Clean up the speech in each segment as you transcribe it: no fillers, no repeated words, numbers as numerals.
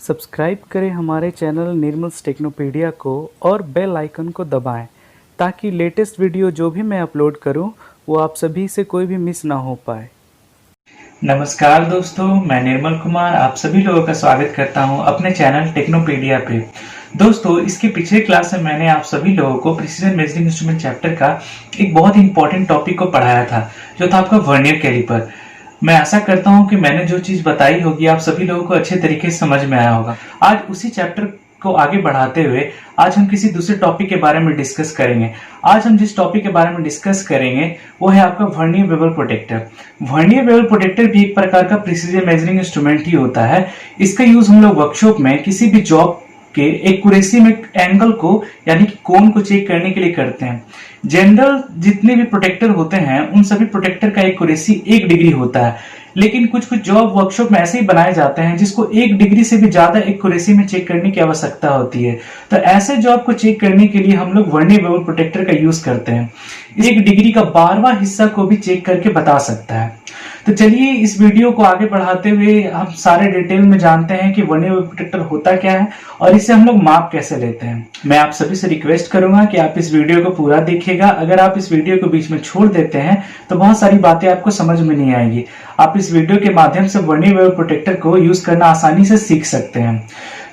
Subscribe करें हमारे channel निर्मल्स टेक्नोपीडिया को और बेल आइकन को दबाएं ताकि लेटेस्ट वीडियो जो भी मैं अपलोड करूं वो आप सभी से कोई भी मिस ना हो पाए। नमस्कार दोस्तों, मैं निर्मल कुमार आप सभी लोगों का स्वागत करता हूं अपने चैनल टेक्नोपीडिया पे। दोस्तों, इसके पिछले क्लास में मैंने आप सभी लोगों को प्रिसीजन मेजरिंग इंस्ट्रूमेंट चैप्टर का एक बहुत इंपॉर्टेंट टॉपिक को पढ़ाया था, जो था आपका वर्नियर कैलिपर। मैं आशा करता हूं कि मैंने जो चीज बताई होगी आप सभी लोगों को अच्छे तरीके से समझ में आया होगा। आज उसी चैप्टर को आगे बढ़ाते हुए आज हम किसी दूसरे टॉपिक के बारे में डिस्कस करेंगे। आज हम जिस टॉपिक के बारे में डिस्कस करेंगे वो है आपका vernier bevel protector. Vernier bevel protector भी एक प्रकार का प्रिसीजन मेजरिंग इंस्ट्रूमेंट ही होता है। इसका यूज हम लोग वर्कशॉप में किसी भी जॉब के एक्यूरेसी में एंगल को यानी कि कोण को चेक करने के लिए करते हैं। जनरल जितने भी प्रोटेक्टर होते हैं उन सभी प्रोटेक्टर का एक्यूरेसी 1 डिग्री होता है, लेकिन कुछ कुछ जॉब वर्कशॉप में ऐसे ही बनाए जाते हैं जिसको 1 डिग्री से भी ज्यादा एक्यूरेसी में चेक करने की आवश्यकता होती है। तो ऐसे जॉब को चेक करने के लिए हम लोग वर्नियर बेवल प्रोटेक्टर का यूज करते हैं। 1 डिग्री का 12वां हिस्सा को भी चेक करके बता सकता है। तो चलिए इस वीडियो को आगे बढ़ाते हुए हम सारे डिटेल में जानते हैं कि वर्नियर बेवल प्रोटेक्टर होता क्या है और इसे हम लोग माप कैसे लेते हैं। मैं आप सभी से रिक्वेस्ट करूंगा कि आप इस वीडियो को पूरा देखिएगा। अगर आप इस वीडियो को बीच में छोड़ देते हैं तो बहुत सारी बातें आपको समझ में नहीं आएगी। आप इस वीडियो के माध्यम से वर्नियर बेवल प्रोटेक्टर को यूज करना आसानी से सीख सकते हैं।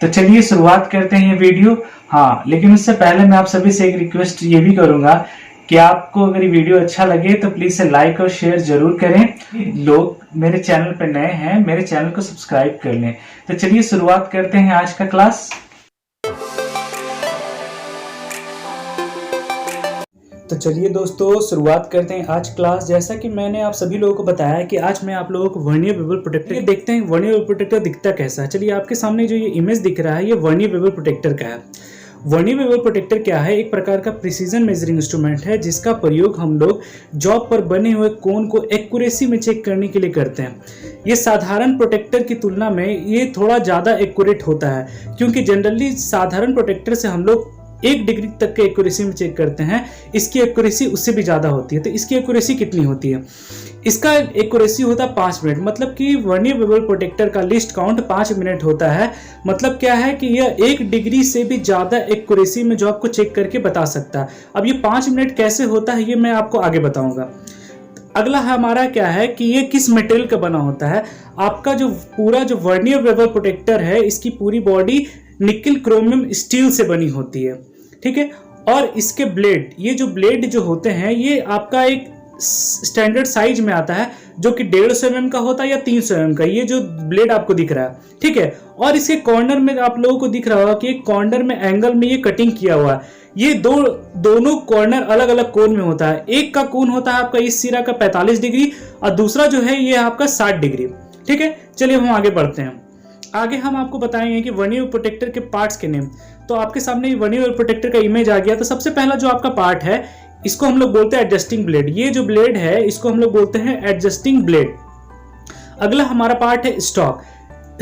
तो चलिए शुरुआत करते हैं ये वीडियो। हाँ, लेकिन उससे पहले मैं आप सभी से एक रिक्वेस्ट ये भी करूंगा कि आपको अगर ये वीडियो अच्छा लगे तो प्लीज से लाइक और शेयर जरूर करें। लोग मेरे चैनल पर नए हैं, मेरे चैनल को सब्सक्राइब कर लें। तो चलिए शुरुआत करते हैं आज का क्लास। तो चलिए दोस्तों शुरुआत करते हैं आज क्लास। जैसा कि मैंने आप सभी लोगों को बताया कि आज मैं आप लोगों को वर्नियर बेवल प्रोटेक्टर देखते हैं। वर्नियर बेवल प्रोटेक्टर दिखता कैसा है। चलिए आपके सामने जो ये इमेज दिख रहा है ये वर्नियर बेवल प्रोटेक्टर का है। वर्नियर बेवल प्रोटेक्टर क्या है? एक प्रकार का प्रिसीजन मेजरिंग इंस्ट्रूमेंट है जिसका प्रयोग हम लोग जॉब पर बने हुए कोण को एक्यूरेसी में चेक करने के लिए करते हैं। ये साधारण प्रोटेक्टर की तुलना में ये थोड़ा ज़्यादा एक्यूरेट होता है, क्योंकि जनरली साधारण प्रोटेक्टर से हम लोग 1 डिग्री तक के एक्यूरेसी में चेक करते हैं। इसकी एक्यूरेसी उससे भी ज़्यादा होती है। तो इसकी एक्यूरेसी कितनी होती है? इसका एक्यूरेसी होता है 5 मिनट। मतलब कि वर्नियर बेवल प्रोटेक्टर का लिस्ट काउंट 5 मिनट होता है। मतलब क्या है कि यह 1 डिग्री से भी ज़्यादा एक्यूरेसी में जॉब को चेक करके बता सकता है। अब ये 5 मिनट कैसे होता है ये मैं आपको आगे बताऊंगा। अगला हमारा क्या है कि ये किस मटेरियल का बना होता है। आपका जो पूरा जो वर्नियर बेवल प्रोटेक्टर है इसकी पूरी बॉडी निकल क्रोमियम स्टील से बनी होती है, ठीक है। और इसके ब्लेड, ये जो ब्लेड जो होते हैं ये आपका एक स्टैंडर्ड साइज में आता है जो कि 150 mm का होता है या 300 mm का। ये जो ब्लेड आपको दिख रहा है, ठीक है। और इसके कॉर्नर में आप लोगों को दिख रहा होगा कि कॉर्नर में एंगल में ये कटिंग किया हुआ है। ये दोनों कॉर्नर अलग अलग कोण में होता है। एक का कोण होता है आपका इस सिरा का 45 डिग्री और दूसरा जो है ये आपका 60 डिग्री, ठीक है। चलिए हम आगे बढ़ते हैं। आगे हम आपको बताएंगे कि वर्नियर प्रोटेक्टर के पार्ट्स के नेम। तो आपके सामने वर्नियर प्रोटेक्टर का इमेज आ गया। तो सबसे पहला जो आपका पार्ट है इसको हम लोग बोलते हैं एडजस्टिंग ब्लेड। ये जो ब्लेड है इसको हम लोग बोलते हैं एडजस्टिंग ब्लेड। अगला हमारा पार्ट है स्टॉक।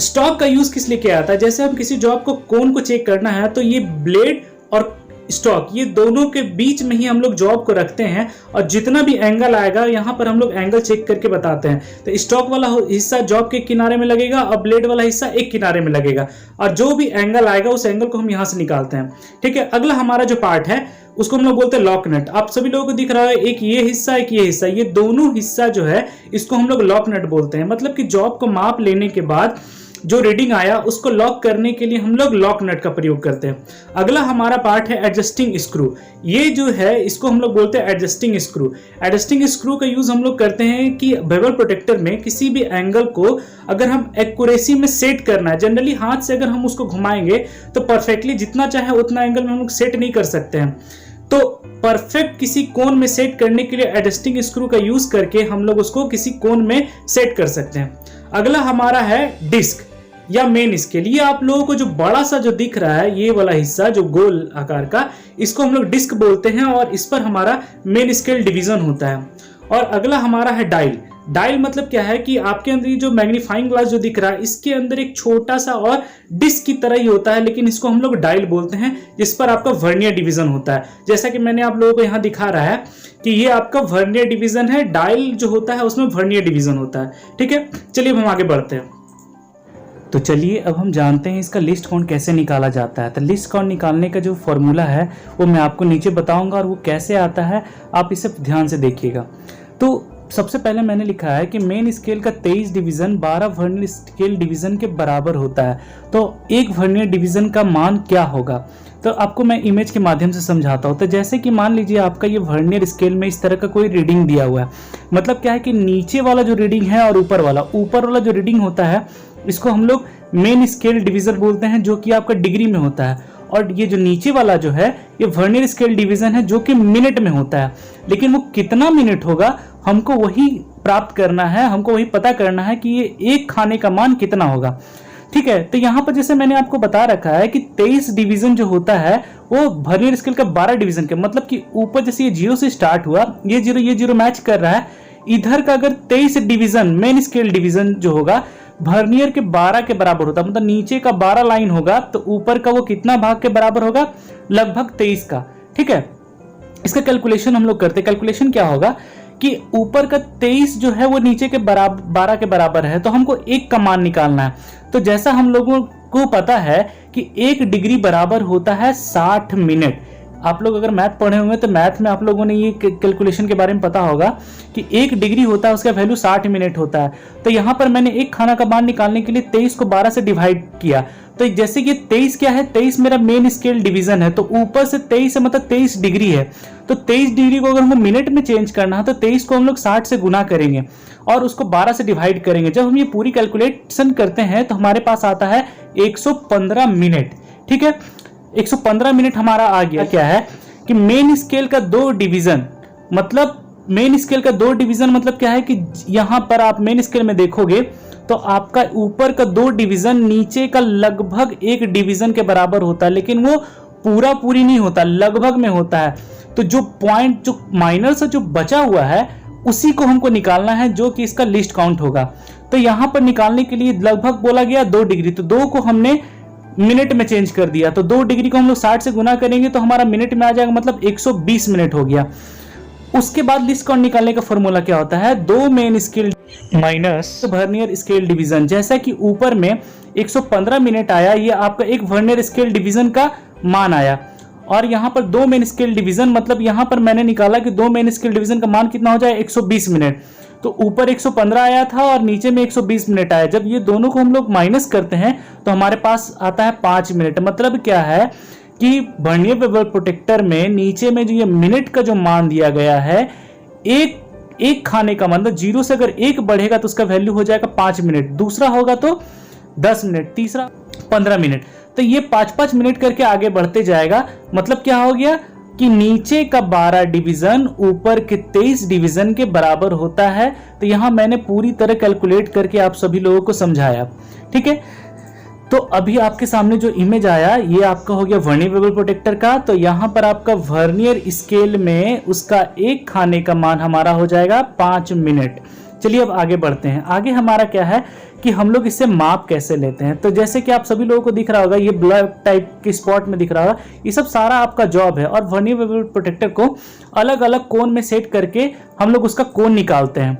स्टॉक का यूज किस लिए किया जाता है? जैसे हम किसी जॉब को कोण को चेक करना है तो ये ब्लेड और स्टॉक ये दोनों के बीच में ही हम लोग जॉब को रखते हैं और जितना भी एंगल आएगा यहाँ पर हम लोग एंगल चेक करके बताते हैं। तो स्टॉक वाला हिस्सा जॉब के किनारे में लगेगा और ब्लेड वाला हिस्सा एक किनारे में लगेगा और जो भी एंगल आएगा उस एंगल को हम यहाँ से निकालते हैं, ठीक है। अगला हमारा जो पार्ट है उसको हम लोग बोलते हैं लॉक नट। आप सभी लोगों को दिख रहा है एक ये हिस्सा एक ये हिस्सा, ये दोनों हिस्सा जो है इसको हम लोग लॉक नट बोलते हैं। मतलब कि जॉब को माप लेने के बाद जो रीडिंग आया उसको लॉक करने के लिए हम लोग लॉक नट का प्रयोग करते हैं। अगला हमारा पार्ट है एडजस्टिंग स्क्रू। ये जो है इसको हम लोग बोलते हैं एडजस्टिंग स्क्रू। एडजस्टिंग स्क्रू का यूज हम लोग करते हैं कि बेवल प्रोटेक्टर में किसी भी एंगल को अगर हम एक्यूरेसी में सेट करना है, जनरली हाथ से अगर हम उसको घुमाएंगे तो परफेक्टली जितना चाहे उतना एंगल में हम लोग सेट नहीं कर सकते हैं। तो परफेक्ट किसी कोण में सेट करने के लिए एडजस्टिंग स्क्रू का यूज करके हम लोग उसको किसी कोण में सेट कर सकते हैं। अगला हमारा है डिस्क या मेन स्केल। ये आप लोगों को जो बड़ा सा जो दिख रहा है ये वाला हिस्सा जो गोल आकार का, इसको हम लोग डिस्क बोलते हैं और इस पर हमारा मेन स्केल डिवीजन होता है। और अगला हमारा है डायल। डायल मतलब क्या है कि आपके अंदर ये जो मैग्नीफाइंग ग्लास जो दिख रहा है इसके अंदर एक छोटा सा और डिस्क की तरह ही होता है, लेकिन इसको हम लोग डायल बोलते हैं जिस पर आपका वर्नियर डिवीजन होता है। जैसा कि मैंने आप लोगों को यहाँ दिखा रहा है कि ये आपका वर्नियर डिवीजन है। डायल जो होता है उसमें वर्नियर डिवीजन होता है, ठीक है। चलिए हम आगे बढ़ते हैं। तो चलिए अब हम जानते हैं इसका लिस्ट काउंट कैसे निकाला जाता है। तो लिस्ट काउंट निकालने का जो फॉर्मूला है वो मैं आपको नीचे बताऊंगा और वो कैसे आता है आप इसे ध्यान से देखिएगा। तो सबसे पहले मैंने लिखा है कि मेन स्केल का 23 डिवीजन 12 वर्नियर स्केल डिवीजन के बराबर होता है। तो एक वर्नियर डिवीजन का मान क्या होगा, तो आपको मैं इमेज के माध्यम से समझाता हूँ। तो जैसे कि मान लीजिए आपका ये वर्नियर स्केल में इस तरह का कोई रीडिंग दिया हुआ है। मतलब क्या है कि नीचे वाला जो रीडिंग है और ऊपर वाला जो रीडिंग होता है इसको हम लोग मेन स्केल डिवीजन बोलते हैं, जो कि आपका डिग्री में होता है। और ये जो नीचे वाला जो है ये वर्नियर स्केल डिवीजन है, जो कि मिनट में होता है। लेकिन वो कितना मिनट होगा हमको वही प्राप्त करना है, हमको वही पता करना है कि ये एक खाने का मान कितना होगा। ठीक है, तो यहाँ पर जैसे मैंने आपको बता रखा है कि 23 डिवीजन जो होता है वो वर्नियर स्केल का 12 डिवीजन के, मतलब कि ऊपर जैसे ये 0 से स्टार्ट हुआ, ये जीरो मैच कर रहा है। इधर का अगर 23 डिवीजन मेन स्केल डिवीजन जो होगा वर्नियर के 12 के बराबर होता है। मतलब नीचे का 12 लाइन होगा तो ऊपर का वो कितना भाग के बराबर होगा, लगभग 23 का। ठीक है, इसका कैलकुलेशन हम लोग करते हैं। कैलकुलेशन क्या होगा कि ऊपर का 23 जो है वो नीचे के 12 के बराबर है, तो हमको एक का मान निकालना है। तो जैसा हम लोगों को पता है कि 1 डिग्री बराबर होता है 60 मिनट। आप लोग अगर मैथ पढ़े होंगे तो मैथ में आप लोगों ने ये कैलकुलेशन के बारे में पता होगा कि 1 डिग्री होता है उसका वैल्यू 60 मिनट होता है। तो यहाँ पर मैंने एक खाना का मान निकालने के लिए 23 को 12 से डिवाइड किया। तो जैसे कि 23 क्या है, 23 मेरा मेन स्केल डिवीजन है, तो ऊपर से 23 से मतलब 23 डिग्री है। तो 23 डिग्री को अगर हमको मिनट में चेंज करना है तो 23 को हम लोग 60 से गुना करेंगे और उसको 12 से डिवाइड करेंगे। जब हम ये पूरी कैलकुलेशन करते हैं तो हमारे पास आता है 115 मिनट। ठीक है, 115 मिनट हमारा आ गया। क्या है कि मेन स्केल का 2 डिवीजन, मतलब मेन स्केल का 2 डिवीजन मतलब क्या है कि यहां पर आप मेन स्केल में देखोगे तो आपका ऊपर का 2 डिवीजन नीचे का लगभग 1 डिवीजन के बराबर होता है, लेकिन वो पूरी नहीं होता, लगभग में होता है। तो जो पॉइंट जो माइनर से जो बचा हुआ है उसी को हमको निकालना है, जो कि इसका लिस्ट काउंट होगा। तो यहां पर निकालने के लिए लगभग बोला गया 2 डिग्री, तो 2 को हमने मिनट में चेंज कर दिया। तो 2 डिग्री को हम लोग 60 से गुना करेंगे तो हमारा मिनट में आ जाएगा, मतलब 120 मिनट हो गया। उसके बाद लिस्ट काउंट निकालने का फॉर्मूला क्या होता है, 2 main scale minus vernier scale division. जैसा कि ऊपर में 115 मिनट आया, ये आपका एक वर्नियर स्केल डिवीजन का मान आया। और यहाँ पर 2 मेन स्केल डिवीजन, मतलब यहाँ पर मैंने निकाला कि 2 मेन स्केल डिवीजन का मान कितना हो जाए, 120 मिनट। तो ऊपर 115 आया था और नीचे में 120 मिनट आया। जब ये दोनों को हम लोग माइनस करते हैं तो हमारे पास आता है 5 मिनट। मतलब क्या है कि वर्नियर बेवल प्रोटेक्टर में नीचे में जो ये मिनट का जो मान दिया गया है, एक खाने का मतलब 0 से अगर 1 बढ़ेगा तो उसका वैल्यू हो जाएगा 5 मिनट, दूसरा होगा तो 10 मिनट, तीसरा 15 मिनट। तो ये 5-5 मिनट करके आगे बढ़ते जाएगा। मतलब क्या हो गया कि नीचे का 12 डिवीजन ऊपर के 23 डिवीजन के बराबर होता है। तो यहां मैंने पूरी तरह कैलकुलेट करके आप सभी लोगों को समझाया। ठीक है, तो अभी आपके सामने जो इमेज आया ये आपका हो गया वर्नियर बेवल प्रोटेक्टर का। तो यहां पर आपका वर्नियर स्केल में उसका एक खाने का मान हमारा हो जाएगा 5 मिनट। चलिए अब आगे बढ़ते हैं। आगे हमारा क्या है कि हम लोग इससे माप कैसे लेते हैं। तो जैसे कि आप सभी लोगों को दिख रहा होगा, ये ब्लैक टाइप के स्पॉट में दिख रहा होगा, ये सब सारा आपका जॉब है। और वर्नियर बेवल प्रोटेक्टर को अलग अलग कोण में सेट करके हम लोग उसका कोण निकालते हैं।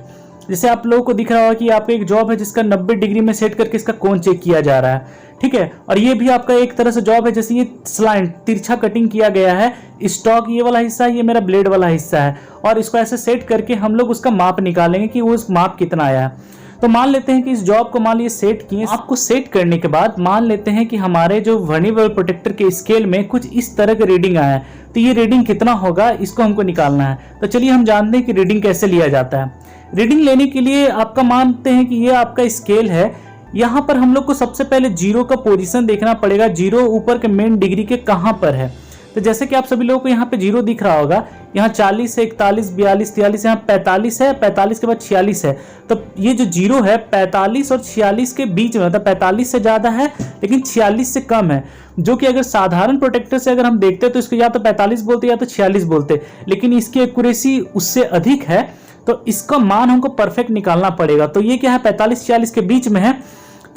जैसे आप लोगों को दिख रहा होगा कि यहाँ पे एक जॉब है जिसका 90 डिग्री में सेट करके इसका कोण चेक किया जा रहा है। ठीक है, और ये भी आपका एक तरह से जॉब है, जैसे ये स्लाइड तिरछा कटिंग किया गया है, स्टॉक ये वाला हिस्सा है, ये मेरा ब्लेड वाला हिस्सा है, और इसको ऐसे सेट करके हम लोग उसका माप निकालेंगे कि वो उस माप कितना आया है। तो मान लेते हैं कि इस जॉब को मान लीजिए सेट किए। आपको सेट करने के बाद मान लेते हैं कि हमारे जो वर्नियर बेवल प्रोटेक्टर के स्केल में कुछ इस तरह का रीडिंग आया है। तो ये रीडिंग कितना होगा इसको हमको निकालना है। तो चलिए हम जानते हैं कि रीडिंग कैसे लिया जाता है। रीडिंग लेने के लिए आपका मानते हैं कि ये आपका स्केल है। यहाँ पर हम लोग को सबसे पहले 0 का पोजीशन देखना पड़ेगा, 0 ऊपर के मेन डिग्री के कहाँ पर है। तो जैसे कि आप सभी लोगों को यहाँ पे 0 दिख रहा होगा, यहाँ 40 है, 41, 42, 43, यहाँ 45 है, 45 के बाद 46 है। तो ये जो 0 है 45 और 46 के बीच में, मतलब 45 से ज्यादा है लेकिन 46 से कम है। जो कि अगर साधारण प्रोटेक्टर से अगर हम देखते हैं तो इसको या तो 45 बोलते या तो 46 बोलते, लेकिन इसकी एक्यूरेसी उससे अधिक है। तो इसका मान हमको परफेक्ट निकालना पड़ेगा। तो ये क्या है 45-46 के बीच में है।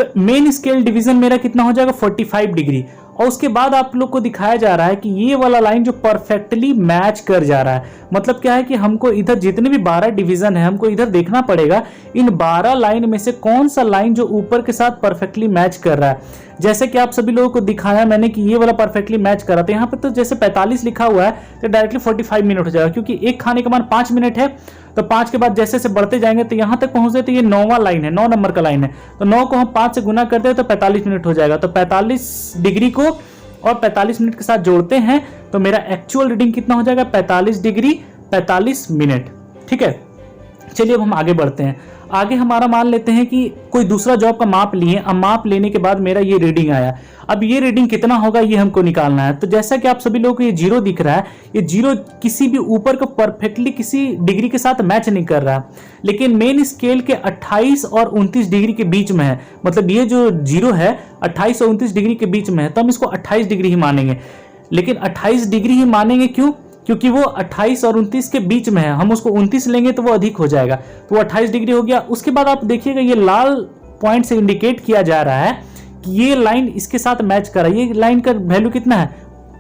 तो मेन स्केल डिवीजन मेरा कितना हो जाएगा 45 डिग्री। और उसके बाद आप लोग को दिखाया जा रहा है कि ये वाला लाइन जो परफेक्टली मैच कर जा रहा है, मतलब क्या है कि हमको इधर जितने भी 12 डिवीजन है हमको इधर देखना पड़ेगा इन 12 लाइन में से कौन सा लाइन जो ऊपर के साथ परफेक्टली मैच कर रहा है। जैसे कि आप सभी लोगों को दिखाया मैंने कि ये वाला परफेक्टली मैच कर रहा था। यहाँ पर तो जैसे 45 लिखा हुआ है तो डायरेक्टली 45 मिनट हो जाएगा, क्योंकि एक खाने का मान 5 मिनट है। तो 5 के बाद जैसे जैसे बढ़ते जाएंगे तो यहाँ तक पहुंचते तो ये 9वां लाइन है, 9 नंबर का लाइन है। तो 9 को हम 5 से गुना करते हैं तो 45 मिनट हो जाएगा। तो 45 डिग्री को और 45 मिनट के साथ जोड़ते हैं तो मेरा एक्चुअल रीडिंग कितना हो जाएगा 45 डिग्री 45 मिनट। ठीक है, चलिए अब हम आगे बढ़ते हैं। आगे हमारा मान लेते हैं कि कोई दूसरा जॉब का माप लिए, अब माप लेने के बाद मेरा ये रीडिंग आया। अब ये रीडिंग कितना होगा ये हमको निकालना है। तो जैसा कि आप सभी लोगों को ये 0 दिख रहा है, ये 0 किसी भी ऊपर को परफेक्टली किसी डिग्री के साथ मैच नहीं कर रहा, लेकिन मेन स्केल के 28 और 29 डिग्री के बीच में है। मतलब ये जो 0 है 28 और 29 डिग्री के बीच में है, तो हम इसको 28 डिग्री ही मानेंगे। लेकिन 28 डिग्री ही मानेंगे क्यों? क्योंकि वो 28 और 29 के बीच में है। हम उसको 29 लेंगे तो वो अधिक हो जाएगा, तो वो 28 डिग्री हो गया। उसके बाद आप देखिएगा ये लाल पॉइंट से इंडिकेट किया जा रहा है कि ये लाइन इसके साथ मैच कर रहा है। ये लाइन का वैल्यू कितना है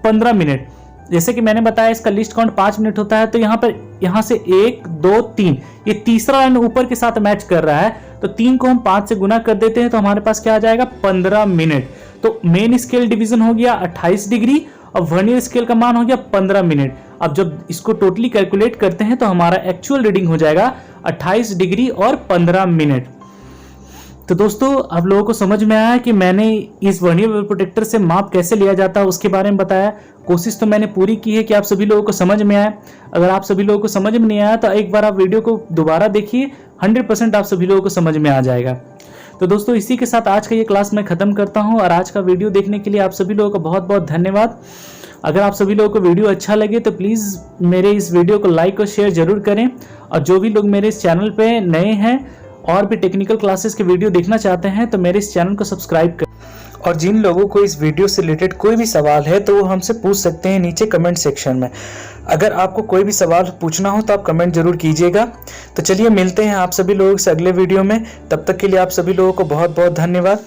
15 मिनट। जैसे कि मैंने बताया इसका लिस्ट काउंट 5 मिनट होता है, तो यहाँ से 1 2 3 ये तीसरा लाइन ऊपर के साथ मैच कर रहा है। तो 3 को हम 5 से गुना कर देते हैं तो हमारे पास क्या आ जाएगा 15 मिनट। तो मेन स्केल डिवीजन हो गया 28 डिग्री और वर्नियर स्केल का मान हो गया 15 मिनट। अब जब इसको टोटली कैलकुलेट करते हैं तो हमारा एक्चुअल रीडिंग हो जाएगा 28 डिग्री और 15 मिनट। तो दोस्तों आप लोगों को समझ में आया कि मैंने इस वर्नियर वेल प्रोटेक्टर से माप कैसे लिया जाता है उसके बारे में बताया। कोशिश तो मैंने पूरी की है कि आप सभी लोगों को समझ में आए। अगर आप सभी लोगों को समझ में नहीं आया तो एक बार आप वीडियो को दोबारा देखिए, 100% आप सभी लोगों को समझ में आ जाएगा। तो दोस्तों इसी के साथ आज का ये क्लास मैं खत्म करता हूँ, और आज का वीडियो देखने के लिए आप सभी लोगों का बहुत बहुत धन्यवाद। अगर आप सभी लोगों को वीडियो अच्छा लगे तो प्लीज़ मेरे इस वीडियो को लाइक और शेयर जरूर करें। और जो भी लोग मेरे इस चैनल पे नए हैं और भी टेक्निकल क्लासेस के वीडियो देखना चाहते हैं तो मेरे इस चैनल को सब्सक्राइब करें। और जिन लोगों को इस वीडियो से रिलेटेड कोई भी सवाल है तो वो हमसे पूछ सकते हैं नीचे कमेंट सेक्शन में। अगर आपको कोई भी सवाल पूछना हो तो आप कमेंट जरूर कीजिएगा। तो चलिए मिलते हैं आप सभी लोगों से अगले वीडियो में। तब तक के लिए आप सभी लोगों को बहुत बहुत धन्यवाद।